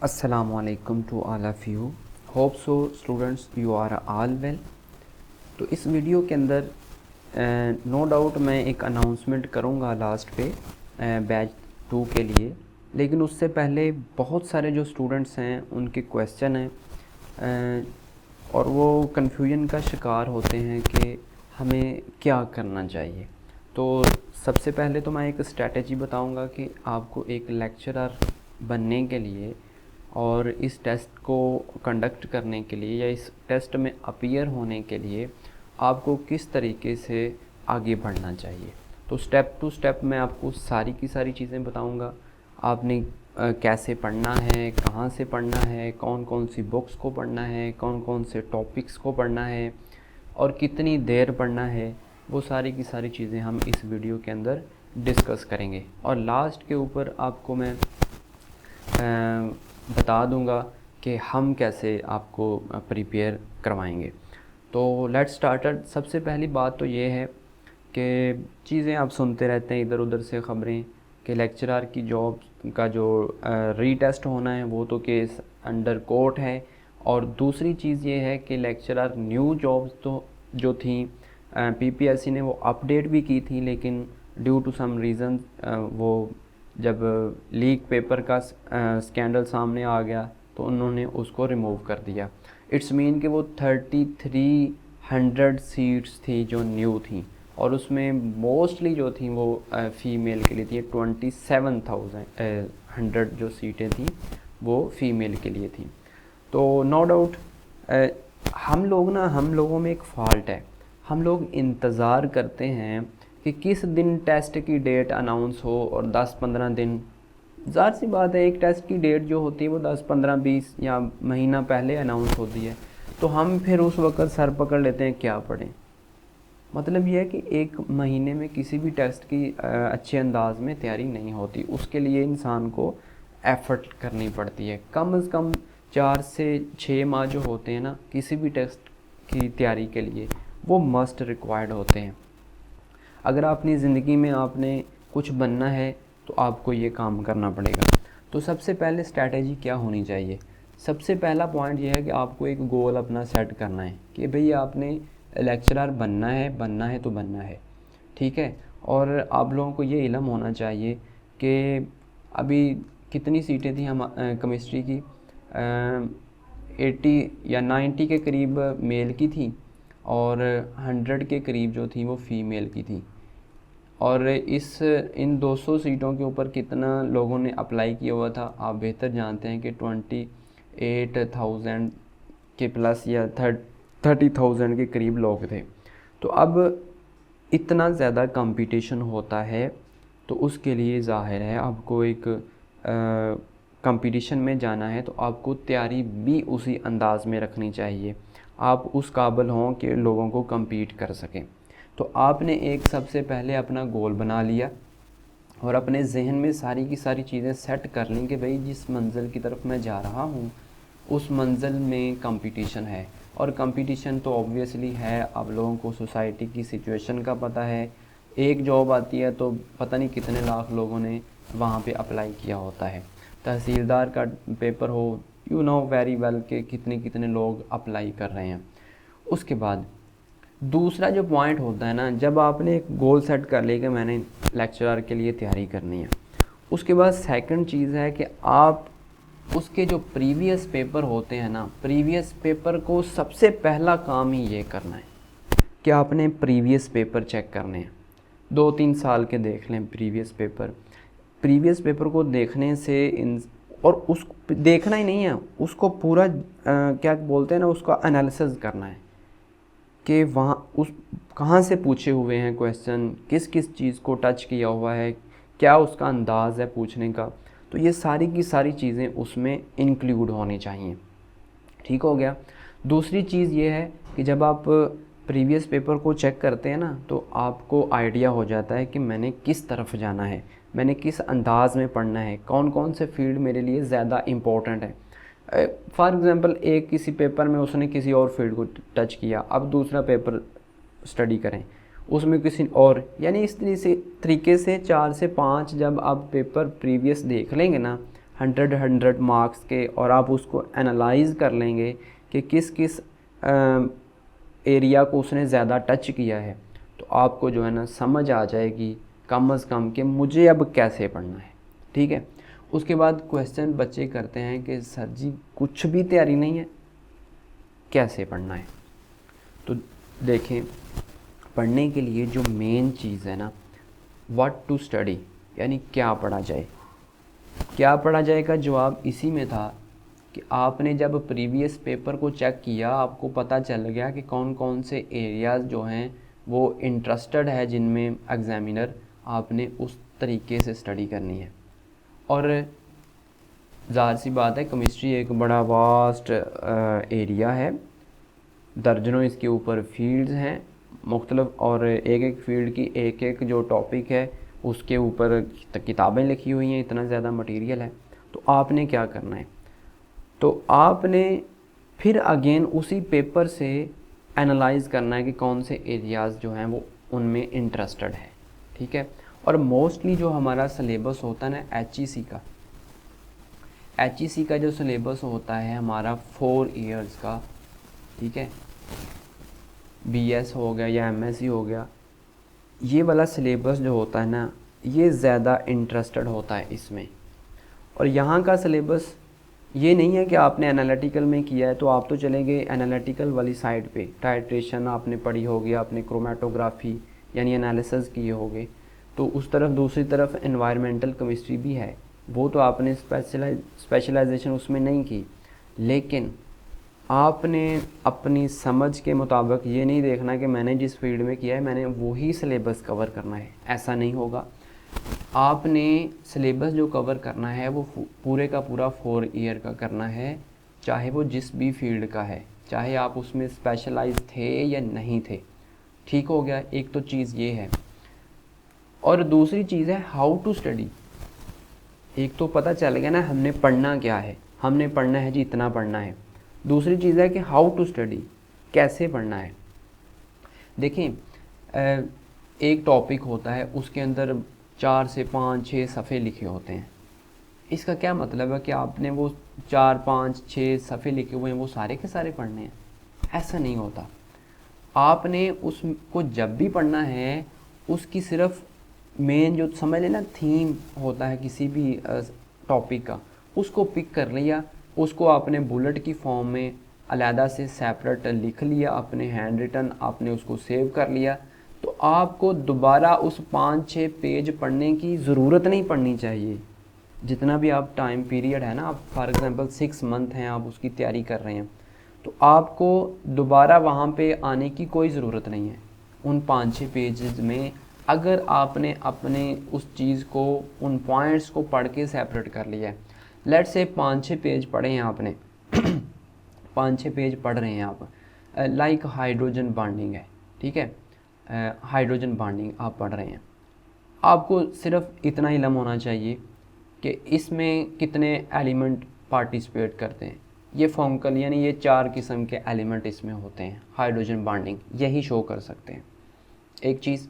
Assalamualaikum to all of you. Hope so students you are all well. तो इस video के अंदर no doubt मैं एक अनाउंसमेंट करूँगा लास्ट पे बैच 2 के लिए, लेकिन उससे पहले बहुत सारे जो स्टूडेंट्स हैं उनके क्वेश्चन हैं और वो कन्फ्यूजन का शिकार होते हैं कि हमें क्या करना चाहिए। तो सबसे पहले तो मैं एक स्ट्रैटेजी बताऊंगा कि आपको एक लेक्चरर बनने के लिए और इस टेस्ट को कंडक्ट करने के लिए या इस टेस्ट में अपीयर होने के लिए आपको किस तरीके से आगे बढ़ना चाहिए। तो स्टेप टू स्टेप मैं आपको सारी की सारी चीज़ें बताऊंगा। आपने कैसे पढ़ना है, कहाँ से पढ़ना है, कौन कौन सी बुक्स को पढ़ना है, कौन कौन से टॉपिक्स को पढ़ना है और कितनी देर पढ़ना है, वो सारी की सारी चीज़ें हम इस वीडियो के अंदर डिस्कस करेंगे। और लास्ट के ऊपर आपको मैं बता दूंगा कि हम कैसे आपको प्रिपेयर करवाएंगे। तो लेट्स स्टार्टेड। सबसे पहली बात तो ये है कि चीज़ें आप सुनते रहते हैं इधर उधर से खबरें कि लेक्चरर की जॉब का जो रीटेस्ट होना है वो तो केस अंडर कोर्ट है, और दूसरी चीज़ ये है कि लेक्चरर न्यू जॉब्स तो जो थी पीपीएससी ने वो अपडेट भी की थी, लेकिन ड्यू टू सम रीज़न वो जब लीक पेपर का स्कैंडल सामने आ गया तो उन्होंने उसको रिमूव कर दिया। इट्स मीन कि वो 3300 सीट्स थी जो न्यू थी और उसमें मोस्टली जो थी वो फ़ीमेल के लिए थी। 27,100 जो सीटें थी वो फ़ीमेल के लिए थी। तो नो डाउट हम लोगों में एक फ़ॉल्ट है, हम लोग इंतज़ार करते हैं कि किस दिन टेस्ट की डेट अनाउंस हो और 10-15 दिन, ज़ाहिर सी बात है एक टेस्ट की डेट जो होती है वो 10-15-20 या महीना पहले अनाउंस होती है, तो हम फिर उस वक्त सर पकड़ लेते हैं क्या पढ़ें। मतलब यह है कि एक महीने में किसी भी टेस्ट की अच्छे अंदाज में तैयारी नहीं होती, उसके लिए इंसान को एफ़र्ट करनी पड़ती है। कम से कम 4 से 6 माह जो होते हैं ना किसी भी टेस्ट की तैयारी के लिए, वो मस्ट रिक्वायर्ड होते हैं। अगर अपनी ज़िंदगी में आपने कुछ बनना है तो आपको ये काम करना पड़ेगा। तो सबसे पहले स्ट्रैटेजी क्या होनी चाहिए? सबसे पहला पॉइंट ये है कि आपको एक गोल अपना सेट करना है कि भाई आपने लेक्चरर बनना है तो बनना है, ठीक है। और आप लोगों को ये इल्म होना चाहिए कि अभी कितनी सीटें थी हम केमिस्ट्री की 80 या 90 के करीब मेल की थी और 100 के करीब जो थी वो फ़ीमेल की थी। और इन 200 सीटों के ऊपर कितना लोगों ने अप्लाई किया हुआ था आप बेहतर जानते हैं कि 28,000 के प्लस या 30,000 के करीब लोग थे। तो अब इतना ज़्यादा कंपटीशन होता है तो उसके लिए ज़ाहिर है आपको एक कंपटीशन में जाना है तो आपको तैयारी भी उसी अंदाज़ में रखनी चाहिए, आप उस काबिल हों कि लोगों को compete कर सकें। तो आपने एक सबसे पहले अपना गोल बना लिया और अपने जहन में सारी की सारी चीज़ें सेट कर लें कि भाई जिस मंजिल की तरफ मैं जा रहा हूँ उस मंजिल में कंपटीशन है। और कंपटीशन तो ऑब्वियसली है, आप लोगों को सोसाइटी की सिचुएशन का पता है। एक जॉब आती है तो पता नहीं कितने लाख लोगों ने वहाँ पे अप्लाई किया होता है। तहसीलदार का पेपर हो, यू नो वेरी वेल कि कितने लोग अप्लाई कर रहे हैं। उसके बाद दूसरा जो पॉइंट होता है ना, जब आपने एक गोल सेट कर लिया कि मैंने लेक्चरर के लिए तैयारी करनी है, उसके बाद सेकंड चीज़ है कि आप उसके जो प्रीवियस पेपर होते हैं ना, प्रीवियस पेपर को सबसे पहला काम ही ये करना है कि आपने प्रीवियस पेपर चेक करने हैं। 2-3 साल के देख लें प्रीवियस पेपर को देखने से और उस देखना ही नहीं है, उसको पूरा क्या बोलते हैं ना, उसका एनालिसिस करना है कि वहाँ उस कहाँ से पूछे हुए हैं क्वेश्चन, किस किस चीज़ को टच किया हुआ है, क्या उसका अंदाज़ है पूछने का। तो ये सारी की सारी चीज़ें उसमें इंक्लूड होनी चाहिए, ठीक हो गया। दूसरी चीज़ ये है कि जब आप प्रीवियस पेपर को चेक करते हैं ना तो आपको आइडिया हो जाता है कि मैंने किस तरफ जाना है, मैंने किस अंदाज़ में पढ़ना है, कौन कौन से फील्ड मेरे लिए ज़्यादा इम्पोर्टेंट है। फॉर एग्ज़ाम्पल एक किसी पेपर में उसने किसी और फील्ड को टच किया, अब दूसरा पेपर स्टडी करें उसमें किसी और, यानी इस तरीके से 4 से 5 जब आप पेपर प्रीवियस देख लेंगे ना 100 मार्क्स के, और आप उसको एनालाइज कर लेंगे कि किस किस एरिया को उसने ज़्यादा टच किया है, तो आपको जो है ना समझ आ जाएगी कम से कम कि मुझे अब कैसे पढ़ना है। ठीक है। उसके बाद क्वेश्चन बच्चे करते हैं कि सर जी कुछ भी तैयारी नहीं है, कैसे पढ़ना है। तो देखें, पढ़ने के लिए जो मेन चीज़ है ना, व्हाट टू स्टडी, यानी क्या पढ़ा जाए। क्या पढ़ा जाए का जवाब इसी में था कि आपने जब प्रीवियस पेपर को चेक किया, आपको पता चल गया कि कौन कौन से एरियाज़ जो हैं वो इंटरेस्टेड है, जिनमें एग्ज़ामिनर आपने उस तरीके से स्टडी करनी है। और ज़ाहिर सी बात है, केमिस्ट्री एक बड़ा वास्ट एरिया है, दर्जनों इसके ऊपर फील्ड्स हैं मुख्तलिफ, और एक एक फील्ड की एक एक जो टॉपिक है उसके ऊपर किताबें लिखी हुई हैं, इतना ज़्यादा मटेरियल है। तो आपने क्या करना है, तो आपने फिर अगेन उसी पेपर से एनालाइज करना है कि कौन से एरियाज़ जो हैं वो उनमें इंटरेस्टेड है। ठीक है। और मोस्टली जो हमारा सिलेबस होता है ना HEC का जो सिलेबस होता है हमारा 4 इयर्स का, ठीक है, BS हो गया या MSc हो गया, ये वाला सिलेबस जो होता है ना, ये ज़्यादा इंटरेस्टेड होता है इसमें। और यहाँ का सिलेबस ये नहीं है कि आपने एनालिटिकल में किया है तो आप तो चले गए एनालिटिकल वाली साइड पे, टाइट्रेशन आपने पढ़ी होगी, आपने क्रोमेटोग्राफी यानी एनालिसिस किए होगे, तो उस तरफ दूसरी तरफ एनवायरमेंटल केमिस्ट्री भी है, वो तो आपने स्पेशलाइजेशन उसमें नहीं की। लेकिन आपने अपनी समझ के मुताबिक ये नहीं देखना कि मैंने जिस फील्ड में किया है मैंने वही सिलेबस कवर करना है, ऐसा नहीं होगा। आपने सिलेबस जो कवर करना है वो पूरे का पूरा 4 ईयर का करना है, चाहे वो जिस भी फील्ड का है, चाहे आप उसमें स्पेशलाइज थे या नहीं थे। ठीक हो गया, एक तो चीज़ ये है। और दूसरी चीज़ है हाउ टू स्टडी। एक तो पता चल गया ना हमने पढ़ना क्या है, हमने पढ़ना है जी इतना पढ़ना है। दूसरी चीज़ है कि हाउ टू स्टडी, कैसे पढ़ना है। देखें, एक टॉपिक होता है उसके अंदर 4 से 5, 6 सफ़े लिखे होते हैं। इसका क्या मतलब है कि आपने वो 4, 5, 6 सफ़े लिखे हुए हैं वो सारे के सारे पढ़ने हैं? ऐसा नहीं होता। आपने उसको जब भी पढ़ना है उसकी सिर्फ मेन जो समझ लेना थीम होता है किसी भी टॉपिक का, उसको पिक कर लिया, उसको आपने बुलेट की फॉर्म में अलहदा से सेपरेट लिख लिया, अपने हैंड रिटन आपने उसको सेव कर लिया, तो आपको दोबारा उस 5-6 पेज पढ़ने की ज़रूरत नहीं पड़नी चाहिए। जितना भी आप टाइम पीरियड है ना, आप फॉर एग्ज़ाम्पल 6 मंथ हैं आप उसकी तैयारी कर रहे हैं, तो आपको दोबारा वहाँ पे आने की कोई ज़रूरत नहीं है। उन 5-6 पेजेस में अगर आपने अपने उस चीज़ को, उन पॉइंट्स को पढ़ के सेपरेट कर लिया है, लेट्स से 5-6 पेज पढ़े हैं आपने 5-6 पेज पढ़ रहे हैं आप, लाइक हाइड्रोजन बॉन्डिंग है, ठीक है, हाइड्रोजन बॉन्डिंग आप पढ़ रहे हैं, आपको सिर्फ इतना इल्म होना चाहिए कि इसमें कितने एलिमेंट पार्टिसिपेट करते हैं। ये फॉन्कल यानी ये 4 किस्म के एलिमेंट इसमें होते हैं, हाइड्रोजन बॉन्डिंग यही शो कर सकते हैं, एक चीज़।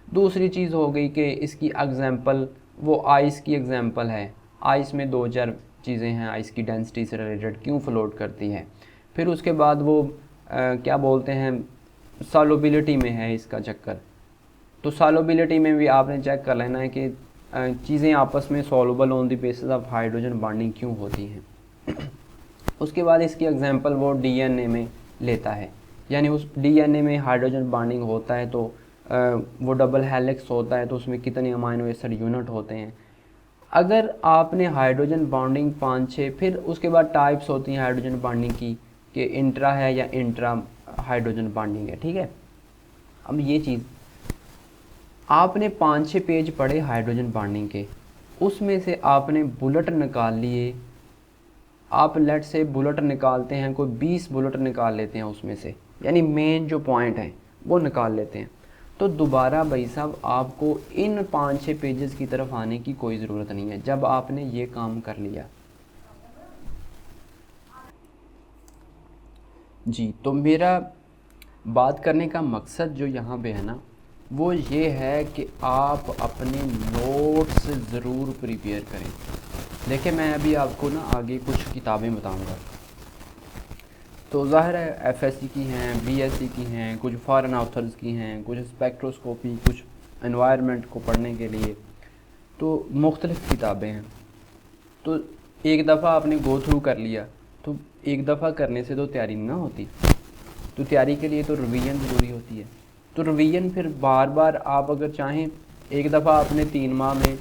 दूसरी चीज़ हो गई कि इसकी एग्जांपल, वो आइस की एग्जांपल है, आइस में 2-4 चीज़ें हैं, आइस की डेंसिटी से रिलेटेड, क्यों फ्लोट करती है। फिर उसके बाद वो क्या बोलते हैं, सॉल्युबिलिटी में है इसका चक्कर, तो सॉल्युबिलिटी में भी आपने चेक कर लेना है कि चीज़ें आपस में soluble on the basis of hydrogen bonding क्यों होती हैं। उसके बाद इसकी एग्जांपल वो डीएनए में लेता है, यानी उस डीएनए में हाइड्रोजन बॉन्डिंग होता है तो वो डबल हेलिक्स होता है, तो उसमें कितने अमाइनो एसिड यूनिट होते हैं। अगर आपने हाइड्रोजन बॉन्डिंग 5-6, फिर उसके बाद टाइप्स होती हैं हाइड्रोजन बॉन्डिंग की कि इंट्रा है या इंट्रा हाइड्रोजन बॉन्डिंग है, ठीक है। अब ये चीज़ आपने 5-6 पेज पढ़े हाइड्रोजन बॉन्डिंग के, उसमें से आपने बुलेट निकाल लिए, आप लेट से बुलेट निकालते हैं, कोई 20 बुलेट निकाल लेते हैं उसमें से, यानी मेन जो पॉइंट हैं वो निकाल लेते हैं, तो दोबारा भाई साहब आपको इन 5-6 पेजेस की तरफ आने की कोई ज़रूरत नहीं है जब आपने ये काम कर लिया जी। तो मेरा बात करने का मकसद जो यहाँ पे है ना, वो ये है कि आप अपने नोट्स ज़रूर प्रिपेयर करें। देखिए मैं अभी आपको ना आगे कुछ किताबें बताऊंगा। तो ज़ाहिर है एफएससी की हैं, बीएससी की हैं, कुछ फॉरेन ऑथर्स की हैं, कुछ स्पेक्ट्रोस्कोपी, कुछ एनवायरनमेंट को पढ़ने के लिए, तो मुख्तलिफ़ किताबें हैं। तो एक दफ़ा आपने गो थ्रू कर लिया, तो एक दफ़ा करने से तो तैयारी नहीं ना होती। तो तैयारी के लिए तो रिवीजन ज़रूरी होती है। तो रिवीजन फिर बार बार आप अगर चाहें, एक दफ़ा आपने 3 माह में,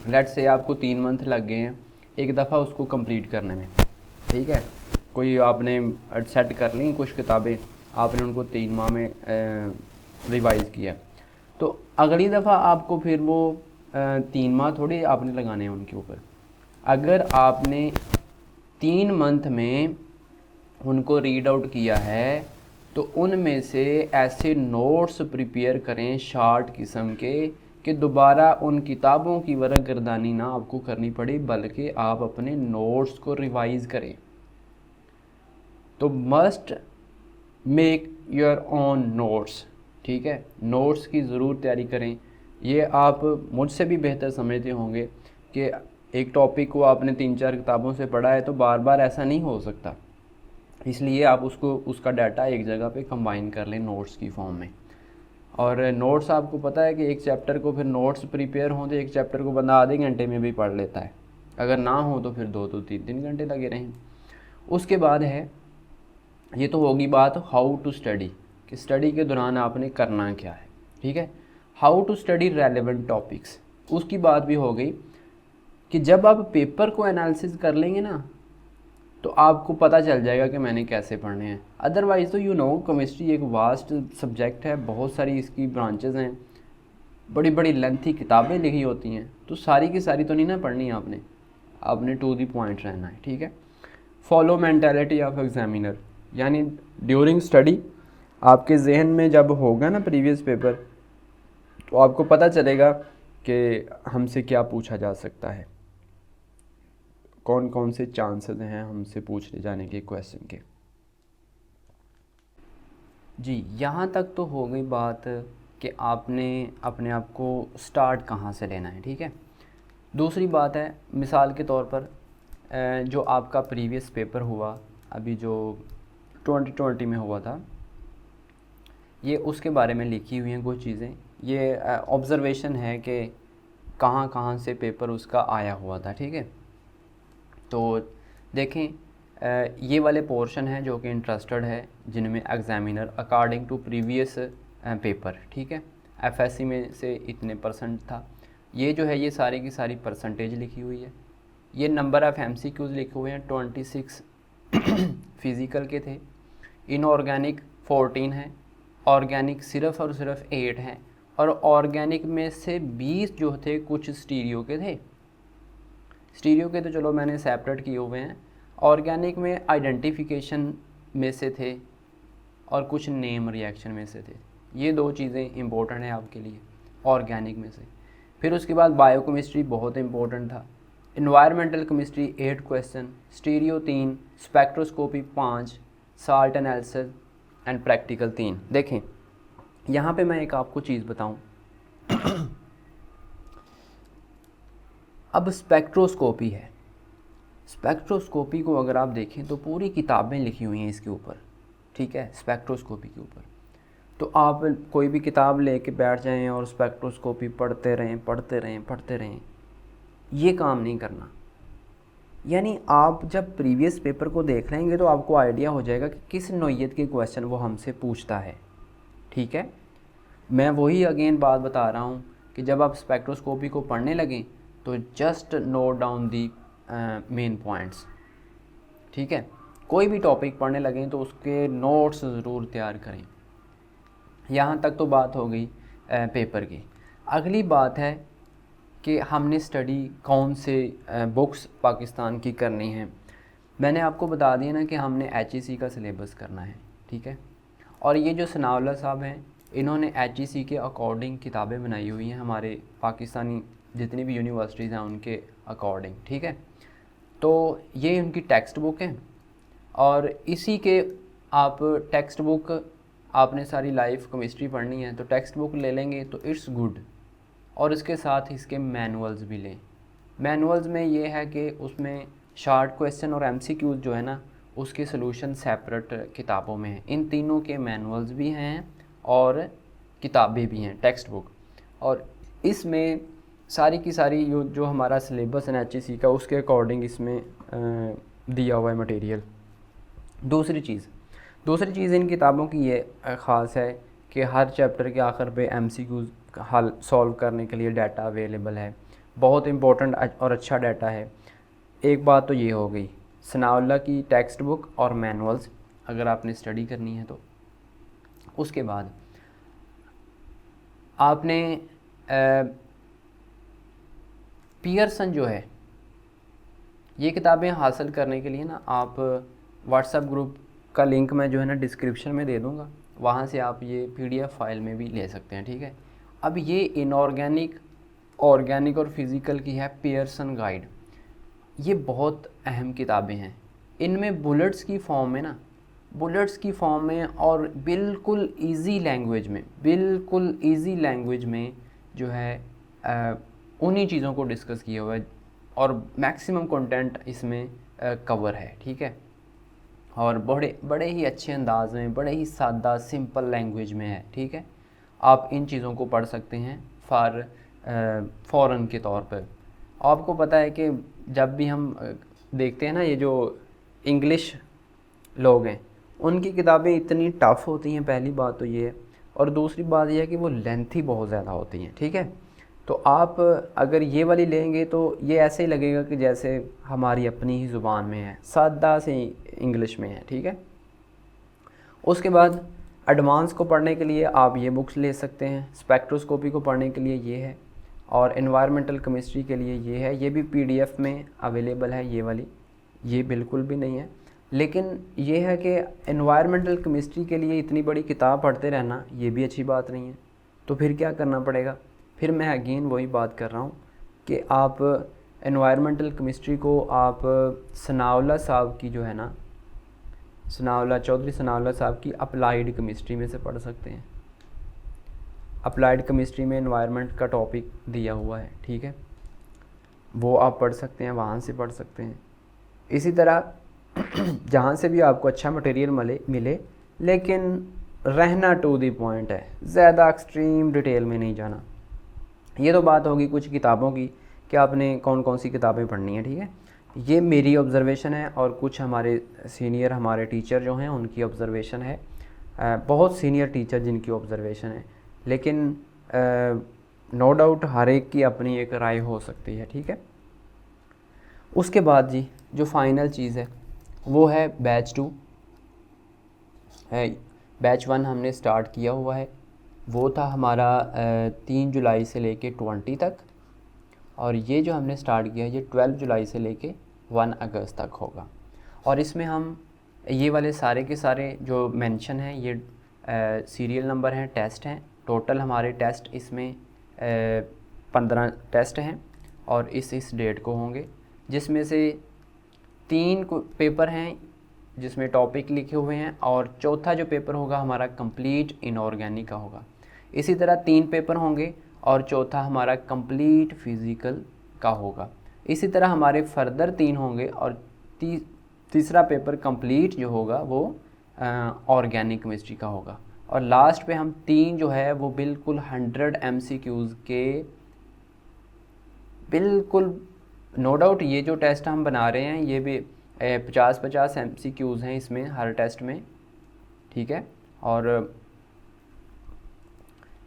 लेट से आपको 3 मंथ लग गए हैं एक दफ़ा उसको कंप्लीट करने में, ठीक है। कोई आपने सेट कर ली कुछ किताबें, आपने उनको 3 माह में रिवाइज़ किया, तो अगली दफ़ा आपको फिर वो 3 माह थोड़ी आपने लगाने हैं उनके ऊपर। अगर आपने 3 मंथ में उनको रीड आउट किया है, तो उनमें से ऐसे नोट्स प्रिपेयर करें शॉर्ट किस्म के कि दोबारा उन किताबों की वरगर्दानी ना आपको करनी पड़े, बल्कि आप अपने नोट्स को रिवाइज़ करें। तो must make your own notes, ठीक है। नोट्स की ज़रूर तैयारी करें। ये आप मुझसे भी बेहतर समझते होंगे कि एक टॉपिक को आपने 3-4 किताबों से पढ़ा है तो बार बार ऐसा नहीं हो सकता, इसलिए आप उसका डाटा एक जगह पे कंबाइन कर लें नोट्स की फॉर्म में। और नोट्स आपको पता है कि एक चैप्टर को फिर नोट्स प्रिपेयर हों तो एक चैप्टर को बंदा आधे घंटे में भी पढ़ लेता है, अगर ना हो तो फिर 2-3 घंटे लगे रहें। उसके बाद है, ये तो होगी बात हाउ टू स्टडी, कि स्टडी के दौरान आपने करना क्या है, ठीक है। How to study relevant topics, उसकी बात भी हो गई कि जब आप पेपर को एनालिसिस कर लेंगे ना, तो आपको पता चल जाएगा कि मैंने कैसे पढ़ने हैं। अदरवाइज़ तो केमिस्ट्री एक वास्ट सब्जेक्ट है, बहुत सारी इसकी ब्रांचेस हैं, बड़ी बड़ी लेंथी किताबें लिखी होती हैं, तो सारी की सारी तो नहीं ना पढ़नी आपने टू दी पॉइंट रहना है, ठीक है। फॉलो मेंटालिटी ऑफ एग्जामिनर, यानी ड्यूरिंग स्टडी आपके जहन में जब होगा ना प्रीवियस पेपर, तो आपको पता चलेगा कि हमसे क्या पूछा जा सकता है, कौन कौन से चांसेस हैं हमसे पूछे जाने के क्वेश्चन के। जी, यहाँ तक तो हो गई बात कि आपने अपने आप को स्टार्ट कहाँ से लेना है, ठीक है। दूसरी बात है, मिसाल के तौर पर जो आपका प्रीवियस पेपर हुआ अभी जो 2020 में हुआ था, ये उसके बारे में लिखी हुई हैं कुछ चीज़ें। ये ऑब्ज़र्वेशन है कि कहाँ कहाँ से पेपर उसका आया हुआ था, ठीक है। तो देखें, ये वाले पोर्शन हैं जो कि इंटरेस्टेड है, जिनमें examiner according to previous paper, ठीक है, एफएससी में से इतने परसेंट था, ये जो है ये सारी की सारी परसेंटेज लिखी हुई है। ये नंबर ऑफ़ एमसीक्यूज़ लिखे हुए हैं, 26 फ़िज़िकल के थे, इनऑर्गेनिक 14 हैं, ऑर्गेनिक सिर्फ़ और सिर्फ 8 हैं, और ऑर्गेनिक में से 20 जो थे कुछ स्टीरियो के थे। स्टीरियो के तो चलो मैंने सेपरेट किए हुए हैं, ऑर्गेनिक में आइडेंटिफिकेशन में से थे और कुछ नेम रिएक्शन में से थे। ये 2 चीज़ें इंपॉर्टेंट हैं आपके लिए ऑर्गेनिक में से। फिर उसके बाद बायोकेमिस्ट्री बहुत इंपॉर्टेंट था, environmental chemistry 8 question, stereo 3, spectroscopy 5, salt analysis and practical 3। देखें यहाँ पे मैं एक आपको चीज़ बताऊँ, अब स्पेक्ट्रोस्कोपी है, स्पेक्ट्रोस्कोपी को अगर आप देखें तो पूरी किताबें लिखी हुई हैं इसके ऊपर, ठीक है, स्पेक्ट्रोस्कोपी के ऊपर। तो आप कोई भी किताब लेके बैठ जाएं और स्पेक्ट्रोस्कोपी पढ़ते रहें, ये काम नहीं करना। यानी आप जब प्रीवियस पेपर को देख लेंगे तो आपको आइडिया हो जाएगा कि किस नौइयत के क्वेश्चन वो हमसे पूछता है, ठीक है। मैं वही अगेन बात बता रहा हूँ कि जब आप स्पेक्ट्रोस्कोपी को पढ़ने लगें तो just note down the main points, ठीक है। कोई भी टॉपिक पढ़ने लगें तो उसके नोट्स ज़रूर तैयार करें। यहाँ तक तो बात हो गई पेपर की। अगली बात है कि हमने स्टडी कौन से बुक्स पाकिस्तान की करनी है। मैंने आपको बता दिया ना कि हमने HEC का सिलेबस करना है, ठीक है। और ये जो सनाउल्लाह साहब हैं, इन्होंने HEC के अकॉर्डिंग किताबें बनाई हुई हैं, हमारे पाकिस्तानी जितनी भी यूनिवर्सिटीज़ हैं उनके अकॉर्डिंग, ठीक है। तो ये उनकी टेक्स्ट बुक है, और इसी के आप टेक्स्ट बुक, आपने सारी लाइफ केमिस्ट्री पढ़नी है तो टेक्स्ट बुक ले लेंगे तो इट्स गुड, और इसके साथ इसके मैनुअल्स भी लें, मैनुअल्स में ये है कि उसमें शॉर्ट क्वेश्चन और एमसीक्यूज जो है ना उसके सॉल्यूशन सेपरेट किताबों में हैं। इन तीनों के मैनुअल्स भी हैं और किताबें भी हैं, टेक्स्ट बुक। और इसमें सारी की सारी जो हमारा सिलेबस है एचईसी का उसके अकॉर्डिंग इसमें दिया हुआ है मटेरियल। दूसरी चीज़ इन किताबों की ये ख़ास है कि हर चैप्टर के आखिर पे एमसीक्यूज हल सॉल्व करने के लिए डाटा अवेलेबल है। बहुत इम्पोर्टेंट और अच्छा डाटा है। एक बात तो ये हो गई सनाउल्लाह की टेक्स्ट बुक और मैनुअल्स अगर आपने स्टडी करनी है तो। उसके बाद आपने पियर्सन जो है ये किताबें हासिल करने के लिए ना आप व्हाट्सएप ग्रुप का लिंक मैं जो है ना डिस्क्रिप्शन में दे दूँगा, वहाँ से आप ये पीडीएफ फाइल में भी ले सकते हैं, ठीक है। अब ये इनऑर्गेनिक, ऑर्गेनिक और फिज़िकल की है पियर्सन गाइड। ये बहुत अहम किताबें हैं। इनमें बुलेट्स की फॉर्म में ना, बुलेट्स की फॉर्म में और बिल्कुल इजी लैंग्वेज में जो है उन्हीं चीज़ों को डिस्कस किया हुआ है और मैक्सिमम कंटेंट इसमें कवर है, ठीक है। और बड़े ही अच्छे अंदाज में, बड़े ही सादा सिंपल लैंग्वेज में है, ठीक है। आप इन चीज़ों को पढ़ सकते हैं फ़ौरन के तौर पर। आपको पता है कि जब भी हम देखते हैं ना ये जो इंग्लिश लोग हैं उनकी किताबें इतनी टफ़ होती हैं, पहली बात तो ये है। और दूसरी बात यह है कि वो लेंथी बहुत ज़्यादा होती हैं, ठीक है। तो आप अगर ये वाली लेंगे तो ये ऐसे ही लगेगा कि जैसे हमारी अपनी ही ज़ुबान में है, सादा से इंग्लिश में है, ठीक है। उसके बाद एडवांस को पढ़ने के लिए आप ये बुक्स ले सकते हैं। स्पेक्ट्रोस्कोपी को पढ़ने के लिए ये है और एनवायरमेंटल केमिस्ट्री के लिए ये है। ये भी पीडीएफ में अवेलेबल है ये वाली, ये बिल्कुल भी नहीं है। लेकिन ये है कि एनवायरमेंटल केमिस्ट्री के लिए इतनी बड़ी किताब पढ़ते रहना ये भी अच्छी बात नहीं है। तो फिर क्या करना पड़ेगा? फिर मैं अगेन वही बात कर रहा हूँ कि आप एनवायरमेंटल केमिस्ट्री को आप सनाउल्लाह साहब की जो है ना, चौधरी सनाउल्लाह साहब की अप्लाइड केमिस्ट्री में से पढ़ सकते हैं। अप्लाइड केमिस्ट्री में एनवायरनमेंट का टॉपिक दिया हुआ है, ठीक है, वो आप पढ़ सकते हैं, वहाँ से पढ़ सकते हैं। इसी तरह जहाँ से भी आपको अच्छा मटेरियल मिले लेकिन रहना टू दी पॉइंट है, ज़्यादा एक्सट्रीम डिटेल में नहीं जाना। ये तो बात होगी कुछ किताबों की कि आपने कौन कौन सी किताबें पढ़नी है, ठीक है। ये मेरी ऑब्ज़र्वेशन है और कुछ हमारे सीनियर हमारे टीचर जो हैं उनकी ऑब्ज़र्वेशन है, बहुत सीनियर टीचर जिनकी ऑब्ज़र्वेशन है। लेकिन नो डाउट हर एक की अपनी एक राय हो सकती है, ठीक है। उसके बाद जी जो फाइनल चीज़ है वो है बैच 2 है। बैच 1 हमने स्टार्ट किया हुआ है, वो था हमारा 3 जुलाई से लेके 20 तक, और ये जो हमने स्टार्ट किया ये 12 जुलाई से लेके 1 अगस्त तक होगा। और इसमें हम ये वाले सारे के सारे जो मेंशन हैं ये सीरियल नंबर हैं, टेस्ट हैं। टोटल हमारे टेस्ट इसमें 15 टेस्ट हैं और इस डेट को होंगे, जिसमें से 3 पेपर हैं जिसमें टॉपिक लिखे हुए हैं और चौथा जो पेपर होगा हमारा कंप्लीट इनऑर्गेनिक का होगा। इसी तरह 3 पेपर होंगे और चौथा हमारा कंप्लीट फिज़िकल का होगा। इसी तरह हमारे फर्दर 3 होंगे और तीसरा पेपर कंप्लीट जो होगा वो ऑर्गेनिक केमिस्ट्री का होगा। और लास्ट पे हम 3 जो है वो बिल्कुल 100 MCQs के, बिल्कुल नो डाउट ये जो टेस्ट हम बना रहे हैं ये भी 50-50 MCQs हैं इसमें हर टेस्ट में, ठीक है। और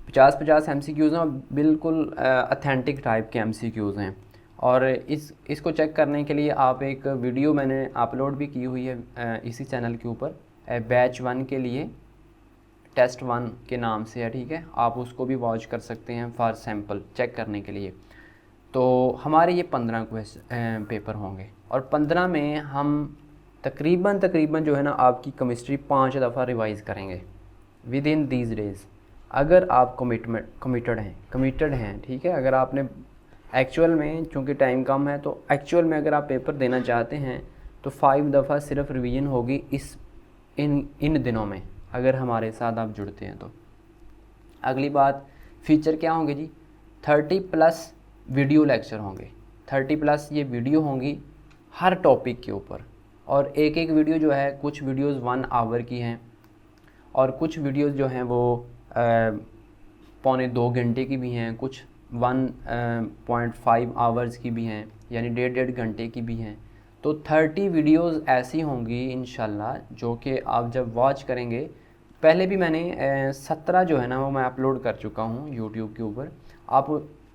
50-50 MCQs हैं, बिल्कुल ऑथेंटिक टाइप के MCQs हैं। और इसको चेक करने के लिए आप एक वीडियो मैंने अपलोड भी की हुई है इसी चैनल के ऊपर, बैच 1 के लिए टेस्ट 1 के नाम से है, ठीक है। आप उसको भी वॉच कर सकते हैं फॉर सैम्पल चेक करने के लिए। तो हमारे ये 15 पेपर होंगे और 15 में हम तकरीबन जो है ना आपकी केमिस्ट्री 5 दफ़ा रिवाइज़ करेंगे विद इन दीज डेज़। अगर आप कमिटेड हैं, ठीक है। अगर आपने एक्चुअल में, चूँकि टाइम कम है, तो एक्चुअल में अगर आप पेपर देना चाहते हैं तो 5 दफ़ा सिर्फ रिवीजन होगी इन दिनों में, अगर हमारे साथ आप जुड़ते हैं तो। अगली बात फीचर क्या होंगे जी, 30+ वीडियो लेक्चर होंगे। 30+ ये वीडियो होंगी हर टॉपिक के ऊपर, और एक एक वीडियो जो है, कुछ वीडियोस 1 आवर की हैं और कुछ वीडियोस जो हैं वो 1.25 घंटे की भी हैं, कुछ 1.5 आवर्स की भी हैं, यानी 1.5 घंटे की भी हैं। तो 30 वीडियोस ऐसी होंगी इंशाल्लाह जो कि आप जब वॉच करेंगे, पहले भी मैंने 17 जो है ना वो मैं अपलोड कर चुका हूँ यूट्यूब के ऊपर, आप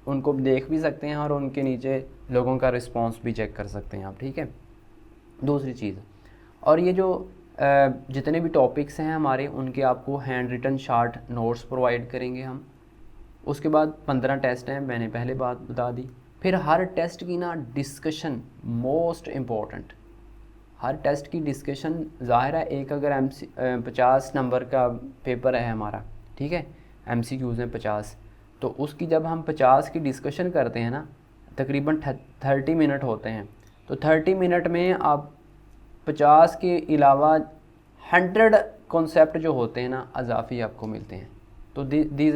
उनको देख भी सकते हैं और उनके नीचे लोगों का रिस्पांस भी चेक कर सकते हैं आप, ठीक है। दूसरी चीज़, और ये जो जितने भी टॉपिक्स हैं हमारे, उनके आपको hand written short notes provide करेंगे हम। उसके बाद 15 टेस्ट हैं, मैंने पहले बात बता दी। फिर हर टेस्ट की ना डिस्कशन मोस्ट इम्पॉर्टेंट, हर टेस्ट की डिस्कशन, ज़ाहिर है एक अगर 50 नंबर का पेपर है हमारा, ठीक है, MCQs हैं 50, तो उसकी जब हम 50 की डिस्कशन करते हैं ना, तकरीबन 30 मिनट होते हैं, तो 30 मिनट में आप 50 के अलावा 100 कॉन्सेप्ट जो होते हैं ना अजाफी आपको मिलते हैं। तो these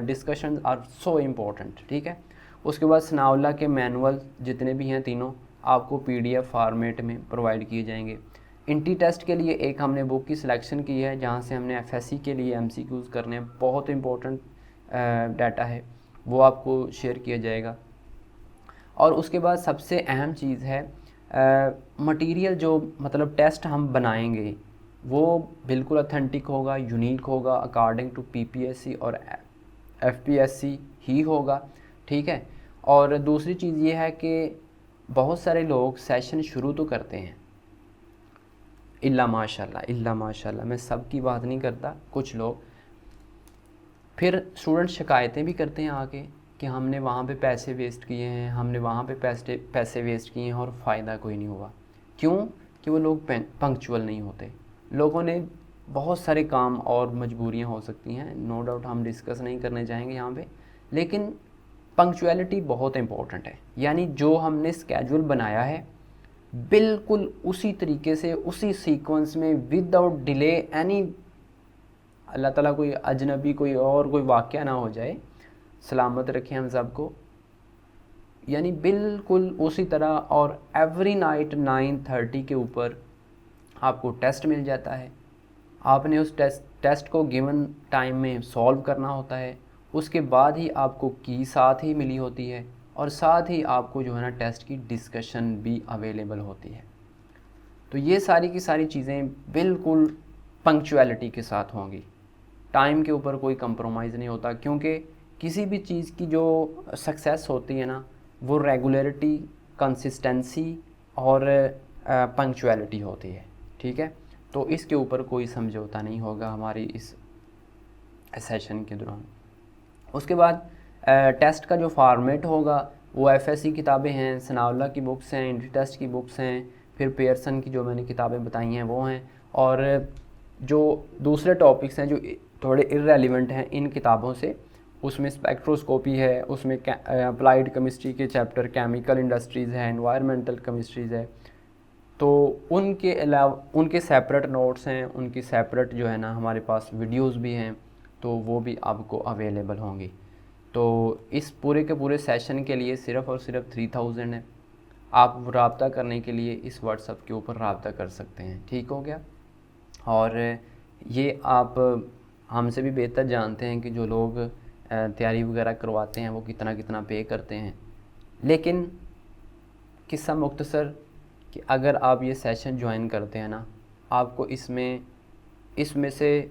discussions are so important, ठीक है। उसके बाद सनाउल्लाह के मैनुअल जितने भी हैं तीनों आपको PDF फॉर्मेट में प्रोवाइड किए जाएंगे। इंटी टेस्ट के लिए एक हमने बुक की सिलेक्शन की है जहाँ से हमने FSC के लिए MCQs करने हैं, बहुत इंपॉर्टेंट डाटा है, वो आपको शेयर किया जाएगा। और उसके बाद सबसे अहम चीज़ है मटेरियल, जो मतलब टेस्ट हम बनाएंगे वो बिल्कुल ऑथेंटिक होगा, यूनिक होगा, अकॉर्डिंग टू PPSC और FPSC ही होगा, ठीक है। और दूसरी चीज़ ये है कि बहुत सारे लोग सेशन शुरू तो करते हैं, इल्ला माशाल्लाह, मैं सबकी बात नहीं करता, कुछ लोग फिर स्टूडेंट शिकायतें भी करते हैं आके कि हमने वहाँ पे पैसे वेस्ट किए हैं, हमने वहाँ पे पैसे वेस्ट किए हैं और फ़ायदा कोई नहीं हुआ। क्यों? कि वो लोग पंक्चुअल नहीं होते। लोगों ने बहुत सारे काम और मजबूरियाँ हो सकती हैं, नो डाउट हम डिस्कस नहीं करने जाएंगे यहाँ पे, लेकिन पंक्चुअलिटी बहुत इम्पोर्टेंट है। यानी जो हमने स्केड्यूल बनाया है बिल्कुल उसी तरीके से, उसी सीक्वेंस में, विदाउट डिले एनी, अल्लाह ताला कोई अजनबी कोई और कोई वाक़या ना हो जाए, सलामत रखें हम सबको, यानी बिल्कुल उसी तरह। और एवरी नाइट 9:30 के ऊपर आपको टेस्ट मिल जाता है, आपने उस टेस्ट को गिवन टाइम में सॉल्व करना होता है, उसके बाद ही आपको की साथ ही मिली होती है, और साथ ही आपको जो है ना टेस्ट की डिस्कशन भी अवेलेबल होती है। तो ये सारी की सारी चीज़ें बिल्कुल पंक्चुअलिटी के साथ होंगी, टाइम के ऊपर कोई कंप्रोमाइज़ नहीं होता, क्योंकि किसी भी चीज़ की जो सक्सेस होती है ना वो रेगुलरिटी, कंसिस्टेंसी और पंक्चुअलिटी होती है, ठीक है। तो इसके ऊपर कोई समझौता नहीं होगा हमारी इस सेशन के दौरान। उसके बाद टेस्ट का जो फॉर्मेट होगा वो FSC किताबें हैं, सनाउल्लाह की बुक्स हैं, इंटी टेस्ट की बुक्स हैं, फिर पेयरसन की जो मैंने किताबें बताई हैं वो हैं, और जो दूसरे टॉपिक्स हैं जो थोड़े इररेलेवेंट हैं इन किताबों से, उसमें स्पेक्ट्रोस्कोपी है, उसमें अप्लाइड केमिस्ट्री के चैप्टर, केमिकल इंडस्ट्रीज़ है, एनवायरमेंटल केमिस्ट्रीज़ है, तो उनके अलावा उनके सेपरेट नोट्स हैं, उनकी सेपरेट जो है ना हमारे पास वीडियोस भी हैं, तो वो भी आपको अवेलेबल होंगी। तो इस पूरे के पूरे सेशन के लिए सिर्फ़ और सिर्फ 3000 है। आप रब्ता करने के लिए इस व्हाट्सएप के ऊपर रब्ता कर सकते हैं, ठीक हो गया। और ये आप हमसे भी बेहतर जानते हैं कि जो लोग तैयारी वगैरह करवाते हैं वो कितना कितना पे करते हैं, लेकिन किस्सा मुख्तसर कि अगर आप ये सेशन ज्वाइन करते हैं ना, आपको इसमें से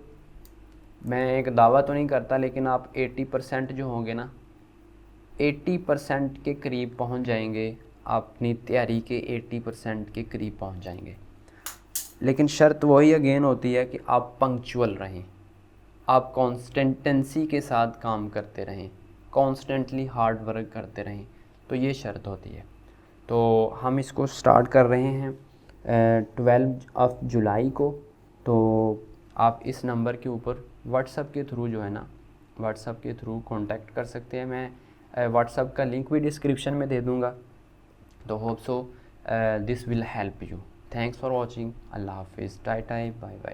मैं एक दावा तो नहीं करता, लेकिन आप 80% जो होंगे ना, 80% के करीब पहुंच जाएंगे, अपनी तैयारी के 80% के करीब पहुंच जाएंगे। लेकिन शर्त वही अगेन होती है कि आप पंक्चुअल रहें, आप कॉन्स्टेंटेंसी के साथ काम करते रहें, कॉन्स्टेंटली हार्ड वर्क करते रहें, तो ये शर्त होती है। तो हम इसको स्टार्ट कर रहे हैं 12 जुलाई को। तो आप इस नंबर के ऊपर व्हाट्सएप के थ्रू जो है ना, व्हाट्सएप के थ्रू कांटेक्ट कर सकते हैं। मैं व्हाट्सएप का लिंक भी डिस्क्रिप्शन में दे दूँगा। तो hope so this will help you. Thanks for watching. अल्लाह हाफिज़, टाटा, बाय बाय।